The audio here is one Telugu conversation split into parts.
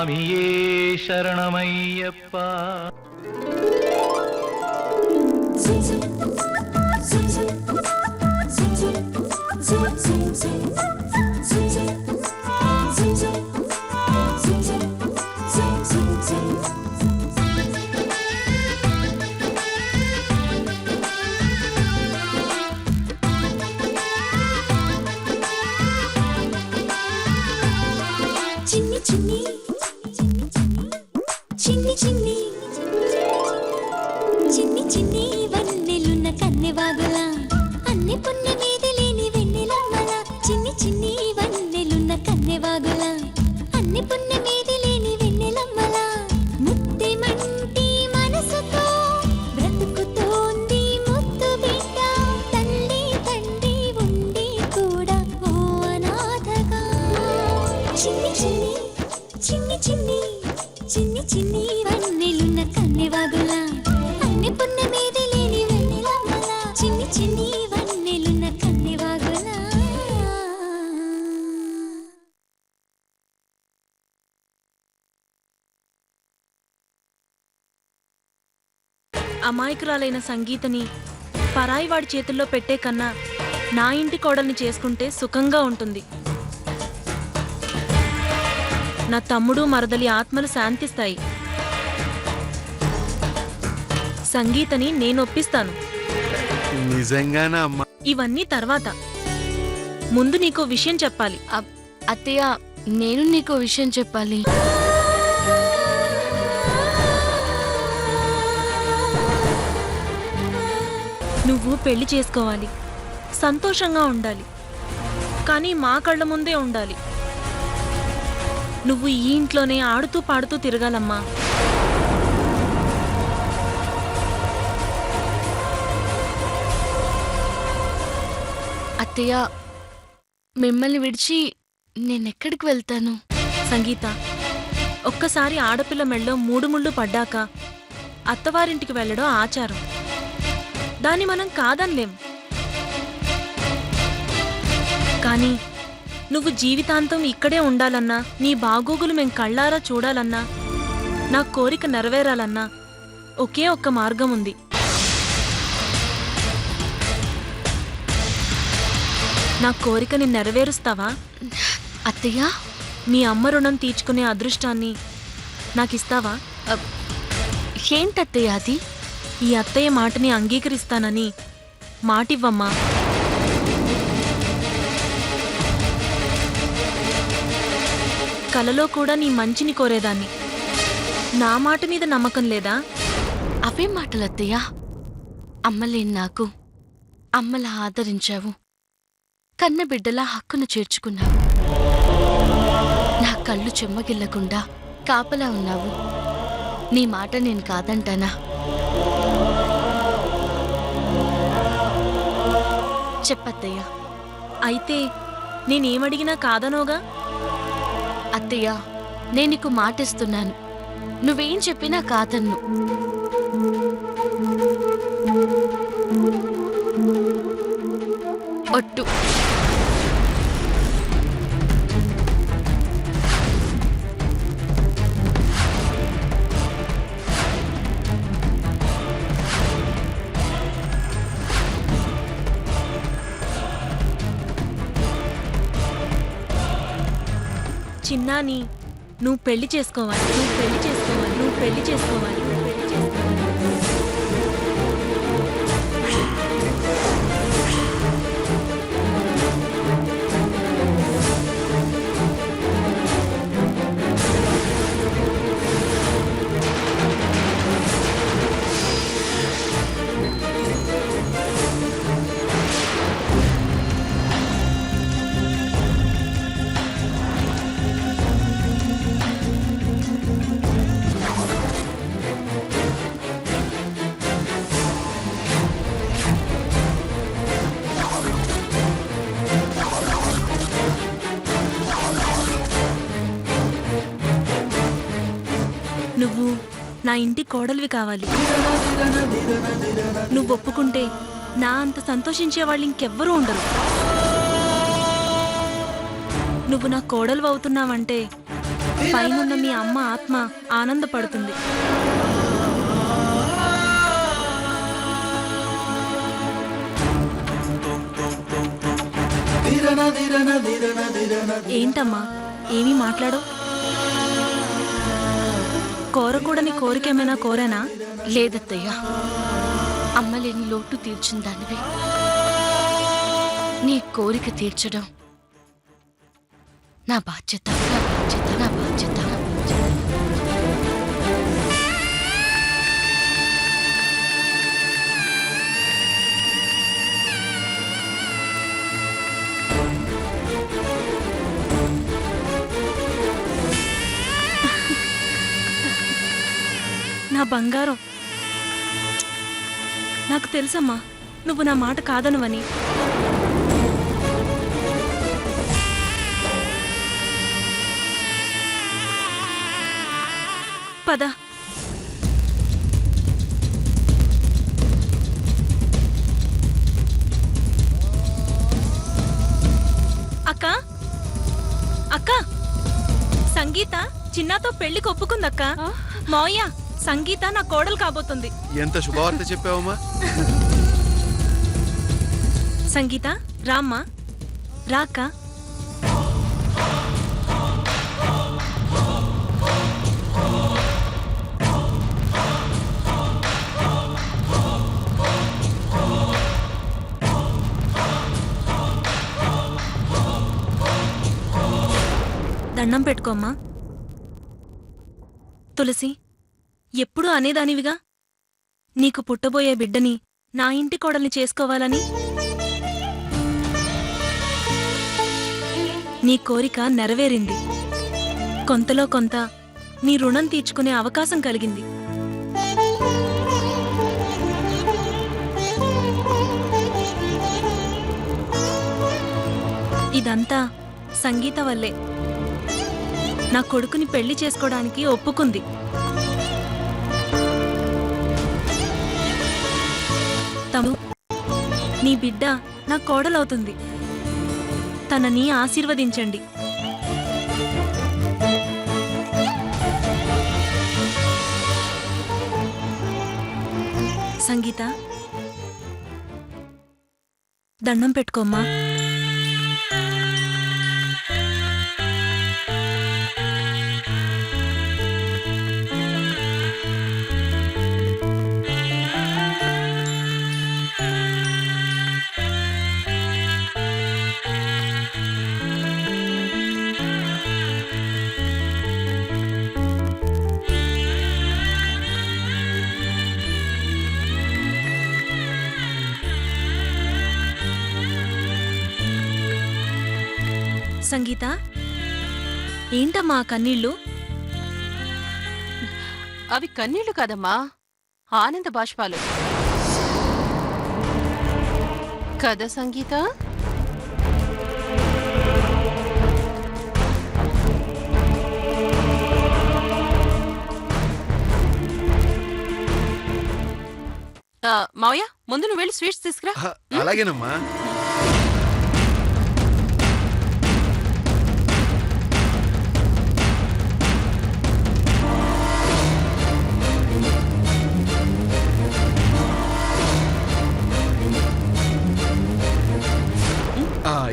స్వామియే శరణమయ్యప్ప. చిన్ని చిన్ని వన్నెలున్న కన్నెవాగుల అన్ని పుణ్య మీద లేని వెన్నెలమ్మల. చిన్ని చిన్ని వన్నెలున్న కన్నెవాగుల అన్ని పుణ్య మీద లేని వెన్నెలమ్మల. ముద్దె మంటి మనసుతో బ్రతుకుతోంది ముద్దు బిడ్డ. తల్లి తండ్రి ఉండి కూడా ఓ అనాథగా. చిన్ని చిన్ని చిన్ని చిన్ని చిన్ని చిన్ని వన్నెలున్న కన్నెవాగుల అన్ని పుణ్య మీద లేని వెన్నెలమ్మల. చిన్ని చిన్ని వన్నెలున్న కన్నెవాగుల. అమాయకురాలైన సంగీతని పరాయివాడి చేతుల్లో పెట్టే కన్నా నా ఇంటి కోడల్ని చేసుకుంటే సుఖంగా ఉంటుంది. నా తమ్ముడు మరదలి ఆత్మలు శాంతిస్తాయి. సంగీతని నేను ఒప్పిస్తాను. నిజంగానా అమ్మా? ఇవన్నీ తర్వాత. ముందు నీకో విషయం చెప్పాలి. అత్తయ్య, నేను నీకో విషయం చెప్పాలి. నువ్వు పెళ్లి చేసుకోవాలి, సంతోషంగా ఉండాలి, కానీ మా కళ్ళ ముందే ఉండాలి. నువ్వు ఈ ఇంట్లోనే ఆడుతూ పాడుతూ తిరగాలమ్మా. అత్తయ్య, మిమ్మల్ని విడిచి నేనెక్కడికి వెళ్తాను? సంగీత, ఒక్కసారి ఆడపిల్ల మెళ్ళో 3 ముళ్ళు పడ్డాక అత్తవారింటికి వెళ్ళడం ఆచారం. దాన్ని మనం కాదనలేం. కానీ నువ్వు జీవితాంతం ఇక్కడే ఉండాలన్నా, నీ బాగోగులు మేం కళ్ళారా చూడాలన్నా, నా కోరిక నెరవేరాలన్నా ఒకే ఒక్క మార్గం ఉంది. నా కోరికని నెరవేరుస్తావా? అత్తయ్య, మీ అమ్మ రుణం తీర్చుకునే అదృష్టాన్ని నాకిస్తావా? ఏంటత్తయ్య అది? ఈ అత్తయ్య మాటని అంగీకరిస్తానని మాటివ్వమ్మా. కలలో కూడా నీ మంచిని కోరేదాన్ని. నా మాట మీద నమ్మకం లేదా? అవేం మాటలత్తయ్య? అమ్మలేని నాకు అమ్మలా ఆదరించావు, కన్నబిడ్డలా హక్కును చేర్చుకున్నావు, నా కళ్ళు చెమ్మగిల్లకుండా కాపలా ఉన్నావు. నీ మాట నేను కాదంటానా? చెప్పత్తయ్య. అయితే నేనేమడిగినా కాదనోగా? అత్తయ్య, నేను నీకు మాటిస్తున్నాను, నువ్వేం చెప్పినా కాదన్ను. ఒట్టు. చిన్నాని, నువ్వు పెళ్లి చేసుకోవాలి, నువ్వు పెళ్లి చేసుకోవాలి, నువ్వు పెళ్లి చేసుకోవాలి, నువ్వు పెళ్లి చేసుకోవాలి. నువ్వు నా ఇంటి కోడలివి కావాలి. నువ్వు ఒప్పుకుంటే నా అంత సంతోషించే వాళ్ళు ఇంకెవ్వరూ ఉండరు. నువ్వు నా కోడలు అవుతున్నావంటే పైనున్న మీ అమ్మ ఆత్మ ఆనందపడుతుంది. ఏంటమ్మా ఏమీ మాట్లాడో? కోరకూడని కోరికేమైనా కోరానా? లేదత్తయ్యా, అమ్మలేని లోటు తీర్చిందానివి. నీ కోరిక తీర్చడం నా బాధ్యత, నా బాధ్యత, నా బాధ్యత. నా బంగారం, నాకు తెలుసమ్మా నువ్వు నా మాట కాదనువని. పద. అక్క, అక్క, సంగీత చిన్నాతో పెళ్లికి ఒప్పుకుందక్క. మోయ్య, సంగీత నా కోడలు కాబోతుంది. ఎంత శుభవార్త చెప్పావమ్మా. సంగీత రామ్మా, రాక్క. దండం పెట్టుకోమ్మా. తులసి, ఎప్పుడూ అనేదానివిగా నీకు పుట్టబోయే బిడ్డని నా ఇంటి కోడల్ని చేసుకోవాలని. నీ కోరిక నెరవేరింది. కొంతలో కొంత నీ రుణం తీర్చుకునే అవకాశం కలిగింది. ఇదంతా సంగీత వల్లే. నా కొడుకుని పెళ్లి చేసుకోవడానికి ఒప్పుకుంది. తమ్ముడు, నీ బిడ్డ నా కోడలవుతుంది. తనని ఆశీర్వదించండి. సంగీత, దండం పెట్టుకోమ్మా. సంగీత, ఏంటమ్మా కన్నీళ్ళు? అవి కన్నీళ్లు కాదమ్మా, ఆనంద బాష్పాలు. కదా సంగీత? మావయ్య, ముందు నువ్వు వెళ్ళి స్వీట్స్ తీసుకురా. అలాగేనమ్మా.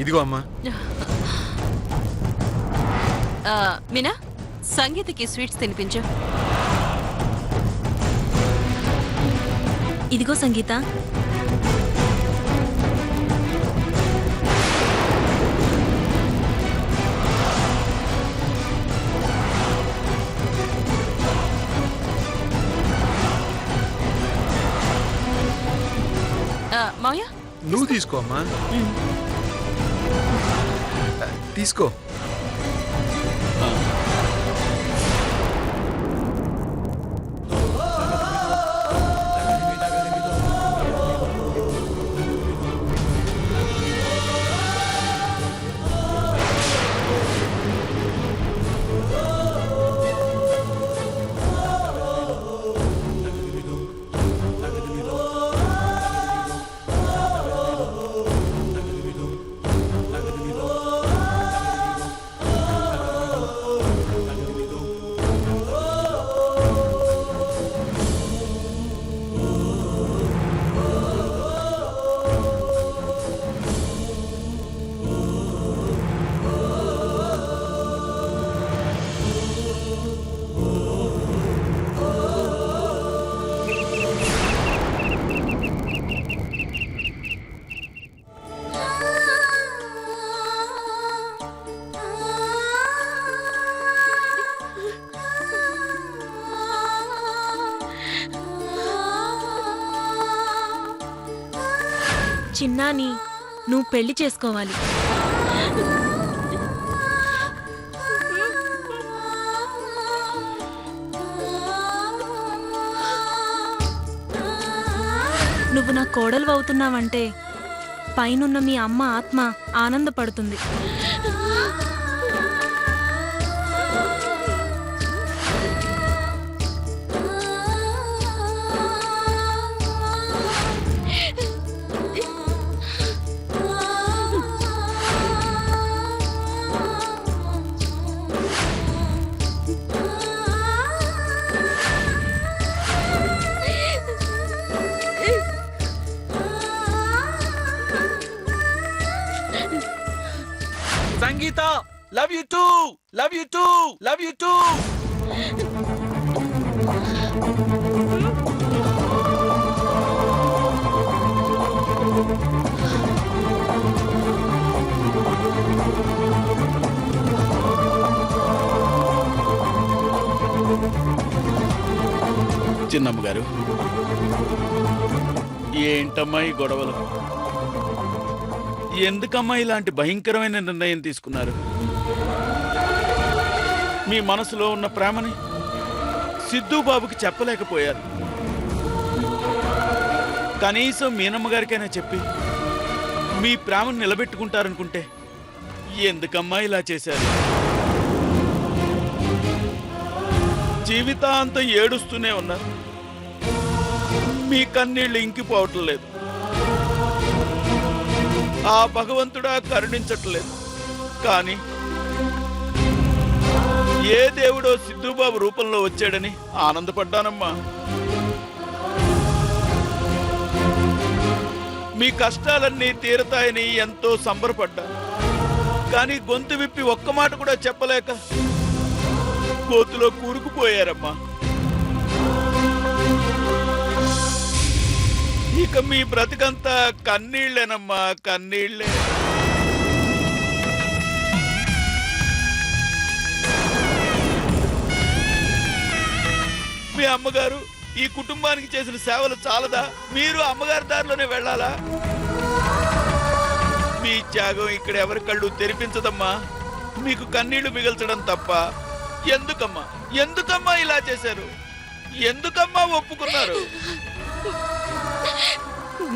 ఇదిగో అమ్మా. మీనా, సంగీతకి స్వీట్స్ తినిపించు. ఇదిగో సంగీత. మావయ్య, నువ్వు తీసుకో అమ్మా. తీసుకో. చిన్నాని నువ్వు పెళ్లి చేసుకోవాలి. నువ్వు నా కోడలు అవుతున్నావంటే పైనున్న మీ అమ్మ ఆత్మ ఆనందపడుతుంది. Sangeetha, love you too, love you too, love you too. చిన్నమ్మ గారు, ఏంటమ్మా ఈ గొడవలు? ఎందుకమ్మా ఇలాంటి భయంకరమైన నిర్ణయం తీసుకున్నారు? మీ మనసులో ఉన్న ప్రేమని సిద్ధు బాబుకి చెప్పలేకపోయారు. కనీసం మీనమ్మ గారికైనా చెప్పి మీ ప్రేమను నిలబెట్టుకుంటారనుకుంటే ఎందుకమ్మా ఇలా చేశారు? జీవితాంతం ఏడుస్తూనే ఉన్నారు. మీ కన్నీళ్లు ఇంకిపోవటం లేదు. ఆ భగవంతుడా కరుణించట్లేదు. కానీ ఏ దేవుడో సిద్ధుబాబు రూపంలో వచ్చాడని ఆనందపడ్డానమ్మా. మీ కష్టాలన్నీ తీరతాయని ఎంతో సంబరపడ్డా. కానీ గొంతు విప్పి ఒక్క మాట కూడా చెప్పలేక గోతులో కూరుకుపోయారమ్మా. ఇక మీ బ్రతికంతా కన్నీళ్లేనమ్మా, కన్నీళ్లే. మీ అమ్మగారు ఈ కుటుంబానికి చేసిన సేవలు చాలదా? మీరు అమ్మగారి దారిలోనే వెళ్ళాలా? మీ త్యాగం ఇక్కడ ఎవరి కళ్ళు తెరిపించదమ్మా. మీకు కన్నీళ్లు మిగల్చడం తప్ప. ఎందుకమ్మా, ఎందుకమ్మా ఇలా చేశారు? ఎందుకమ్మా ఒప్పుకున్నారు?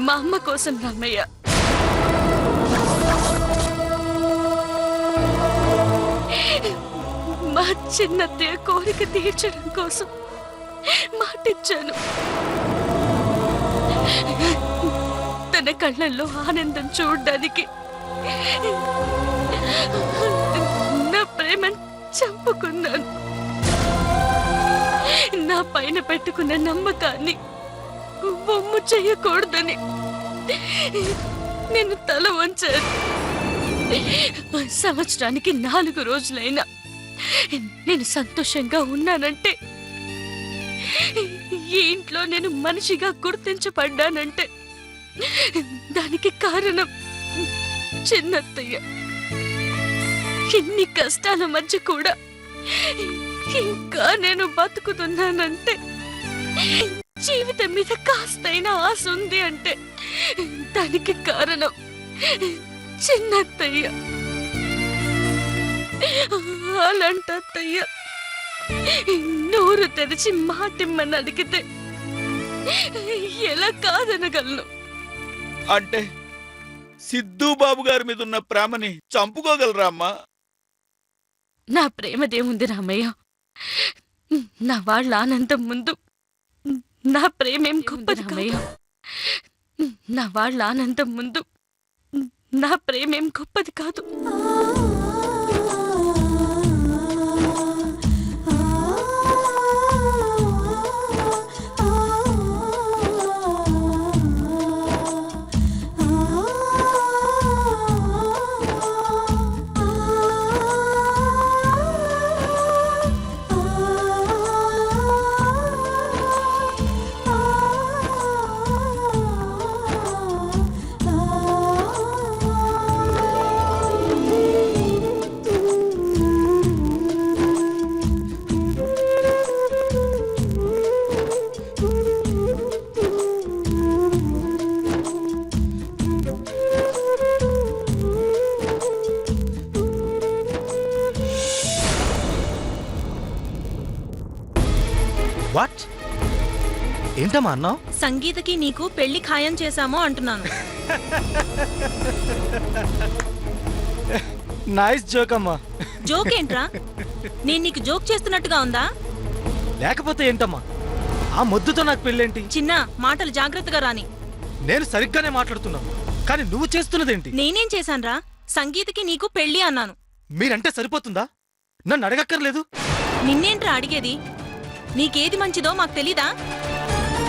మా అమ్మ కోసం రామయ్య. మా చిన్నత్తయ్య కోరిక తీర్చడం కోసం మాటిచ్చాను. తన కళ్ళల్లో ఆనందం చూడడానికి నా ప్రేమను చంపుకున్నాను. నా పైన పెట్టుకున్న నమ్మకాన్ని బొమ్ము చెయ్యకూడదని నేను తల వంచాను. సంవత్సరానికి 4 రోజులైనా నేను సంతోషంగా ఉన్నానంటే, ఈ ఇంట్లో నేను మనిషిగా గుర్తించబడ్డానంటే దానికి కారణం చిన్నత్తయ్య. ఇన్ని కష్టాల మధ్య కూడా ఇంకా నేను బతుకుతున్నానంటే, జీవితం మీద కాస్తైనా ఆశ ఉంది అంటే దానికి కారణం చిన్నత్తయ్య. అలాంటి అత్తయ్య నోరు తెరిచి మాటిమ్మని అడిగితే ఎలా కాదనగలను? అంటే సిద్ధు బాబు గారి మీద ఉన్న ప్రేమని చంపుకోగలరా అమ్మా? నా ప్రేమదేముంది రామయ్య? నా వాళ్ళ ఆనందం ముందు నా ప్రేమేం గొప్పది రామయ్య. నా వాళ్ళ ఆనందం ముందు నా ప్రేమేం గొప్పది కాదు. వాట్? ఏంటమ్మా అన్నావు? సంగీతకి నీకు పెళ్లి ఖాయం చేశాము అంటున్నాను. నైస్ జోక్ అమ్మా. జోక్ ఏంట్రా? నేను నీకు జోక్ చేస్తున్నట్టుగా ఉందా? లేకపోతే ఏంటమ్మా, ఆ మొద్దుతో నాకు పెళ్ళేంటి? చిన్న మాటలు జాగ్రత్తగా రాని. నేను సరిగ్గానే మాట్లాడుతున్నాను, కానీ నువ్వు చేస్తున్నదేంటి? నేనేం చేశాన్రా? సంగీతకి నీకు పెళ్లి అన్నాను. మీరంటే సరిపోతుందా? నన్ను అడగక్కర్లేదు. నిన్నేంట్రా అడిగేది? నీకేది మంచిదో మాకు తెలీదా?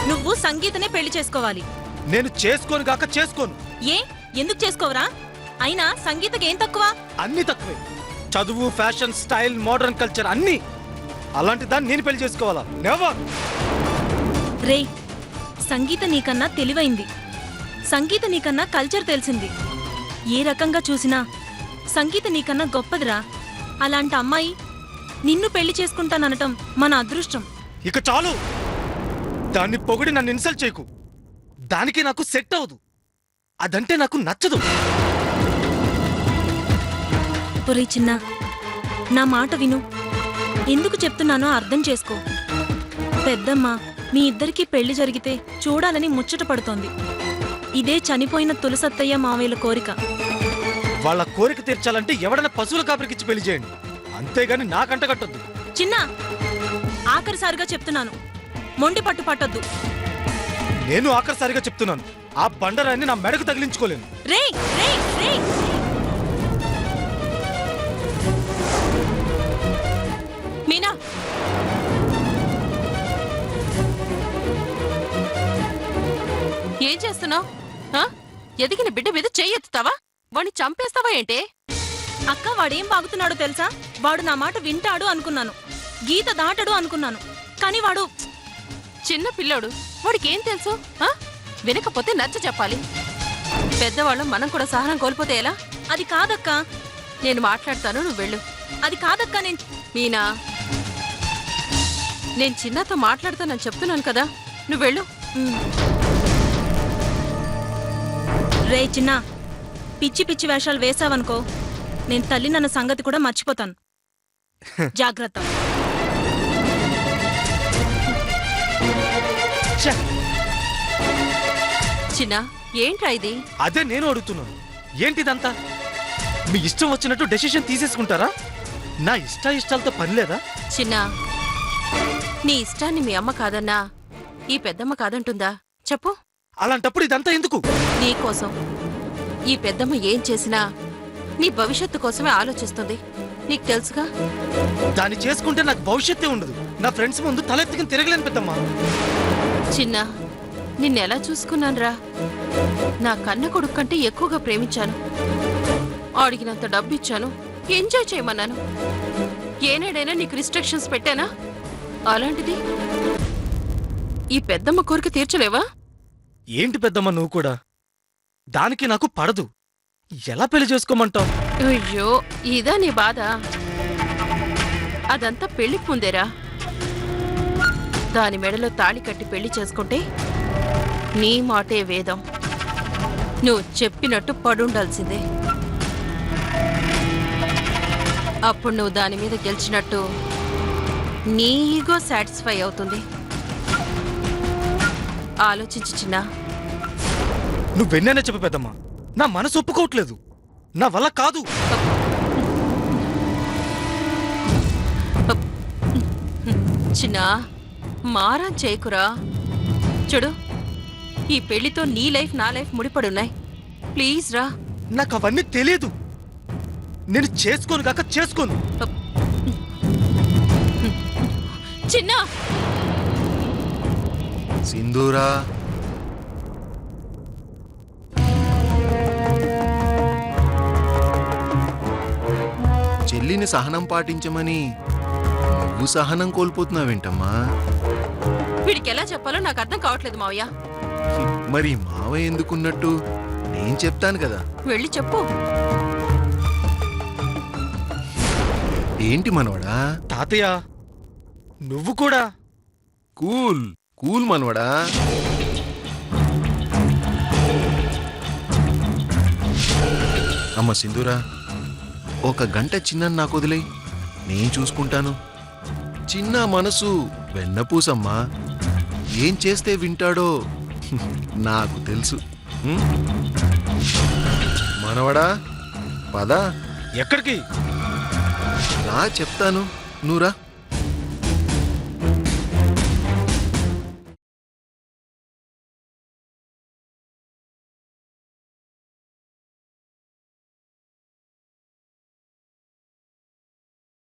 నువ్వు సంగీతనే పెళ్లి చేసుకోవాలి. నేను చేసుకోను గాక చేసుకోను. ఏ ఎందుకు చేసుకోవరా? అయినా సంగీతకి ఏం తక్కువ? అన్ని తక్కువే. చదువు, ఫ్యాషన్, స్టైల్, మోడర్న్ కల్చర్ అన్నీ. అలాంటి దాన్ని నేను పెళ్లి చేసుకోవాలా? నెవర్. రే, సంగీత నీకన్నా తెలివైంది. సంగీత నీకన్నా కల్చర్ తెలిసింది. ఏ రకంగా చూసినా సంగీత నీకన్నా గొప్పదిరా. అలాంటి అమ్మాయి నిన్ను పెళ్లి చేసుకుంటాననటం మన అదృష్టం. ఇక చాలు. దాన్ని పొగిడి నన్ను ఇన్సల్ట్ చేయకు. దానికి నాకు సెట్ అవ్వదు. అదంటే నాకు నచ్చదు. ఒరే చిన్న, నా మాట విను. ఎందుకు చెప్తున్నానో అర్థం చేసుకో. పెద్దమ్మ మీ ఇద్దరికీ పెళ్లి జరిగితే చూడాలని ముచ్చట పడుతోంది. ఇదే చనిపోయిన తులసత్తయ్య మావయ్యల కోరిక. వాళ్ళ కోరిక తీర్చాలంటే ఎవడైనా పశువుల కాపరికిచ్చి పెళ్లి చేయండి, అంతేగాని నాకంట కట్టొద్దు. చిన్న, ఆఖరిసారిగా చెప్తున్నాను, మొండి పట్టు పట్టొద్దు. నేను ఆఖరిసారిగా చెప్తున్నాను, ఆ బండరాన్ని నా మెడకు తగిలించుకోలేను. రే రే రే, మీనా, ఏం చేస్తున్నావు? ఎదిగిన బిడ్డ మీద చెయ్యెత్తుతావా? వాణ్ణి చంపేస్తావా ఏంటే? అక్క వాడేం బాగుతున్నాడో తెలుసా? వాడు నా మాట వింటాడు అనుకున్నాను, గీత దాటడు అనుకున్నాను. కానీ వాడు చిన్న పిల్లోడు, వాడికేం తెలుసు? వినకపోతే నచ్చ చెప్పాలి. పెద్దవాళ్ళం మనం కూడా సహనం కోల్పోతే ఎలా? అది కాదక్కా. నేను మాట్లాడతాను, నువ్వు వెళ్ళు. అది కాదక్కా. మీనా, నేను చిన్నతో మాట్లాడతానని చెప్తున్నాను కదా, నువ్వు వెళ్ళు. రే చిన్న, పిచ్చి పిచ్చి వేషాలు వేసావనుకో, నేను తల్లి నన్న సంగతి కూడా మర్చిపోతాను. జాగ్రత్త. ఛే! చిన్న, ఏంట్రా ఇది? అదే నేను అడుగుతున్నాను, ఏంటిదంతా? మీ ఇష్టం వచ్చినట్టు డెసిషన్ తీసేసుకుంటారా? నా ఇష్టాలతో పని లేదా? చిన్న, నీ ఇష్టాన్ని మీ అమ్మ కాదన్నా ఈ పెద్దమ్మ కాదంటుందా చెప్పు? అలాంటప్పుడు ఇదంతా ఎందుకు? నీకోసం. ఈ పెద్దమ్మ ఏం చేసినా నీ భవిష్యత్తు కోసమే ఆలోచిస్తుంది, నీకు తెలుసుగా. దాన్ని చేసుకుంటే నాకు భవిష్యత్తే ఉండదు. నా ఫ్రెండ్స్ ముందు తలెత్తుకుని తిరగలేను పెద్దమ్మా. చిన్న, నిన్నెలా చూసుకున్నానురా? నా కన్న కొడుకు కంటే ఎక్కువగా ప్రేమించాను. అడిగినంత డబ్బు ఇచ్చాను, ఎంజాయ్ చేయమన్నాను. ఏనాడైనా నీకు రిస్ట్రిక్షన్స్ పెట్టానా? అలాంటిది ఈ పెద్దమ్మ కోరిక తీర్చలేవా? ఏంటి పెద్దమ్మ నువ్వు కూడా? దానికి నాకు పడదు. ఎలా పెళ్లి చేసుకోమంటావు? అయ్యో, ఇదా నీ బాధ? అదంతా పెళ్లికి ముందేరా. దాని మెడలో తాళి కట్టి పెళ్లి చేసుకుంటే నీ మాటే వేదం. నువ్వు చెప్పినట్టు పడుండాల్సిందే. అప్పుడు నువ్వు దాని మీద గెలిచినట్టు నీ ఈగో సాటిస్ఫై అవుతుంది. ఆలోచించు చిన్న. నువ్వెన్నైనా చెప్పు పెద్దమ్మా, నా మనసు ఒప్పుకోవట్లేదు. నా వల్ల కాదు. చిన్న, మారం చేయకురా. చూడు, ఈ పెళ్లితో నీ లైఫ్ నా లైఫ్ ముడిపడున్నాయి. ప్లీజ్ రా. నాకు అవన్నీ తెలియదు. నేను చేసుకోను కాక చేసుకోను. చిన్న, సింధూరా, చెల్లిని సహనం పాటించమని నువ్వు సహనం కోల్పోతున్నావేంటమ్మా? వీడికి ఎలా చెప్పాలో నాకు అర్థం కావట్లేదు మావయ్య. మరి మావ ఎందుకున్నట్టు నేను చెప్తాను కదా. వెళ్ళి చెప్పు. ఏంటి మనవడా? తాతయ్య, నువ్వు కూడా. కూల్ కూల్ మనవడా. అమ్మ సింధూరా, ఒక గంట చిన్న నాకు వదిలేయి, నేను చూసుకుంటాను. చిన్న మనసు వెన్నపూసమ్మా. ఏం చేస్తే వింటాడో నాకు తెలుసు. హ్మ్? మనవడా పద, ఎక్కడికి? రా చెప్తాను, నువ్వురా.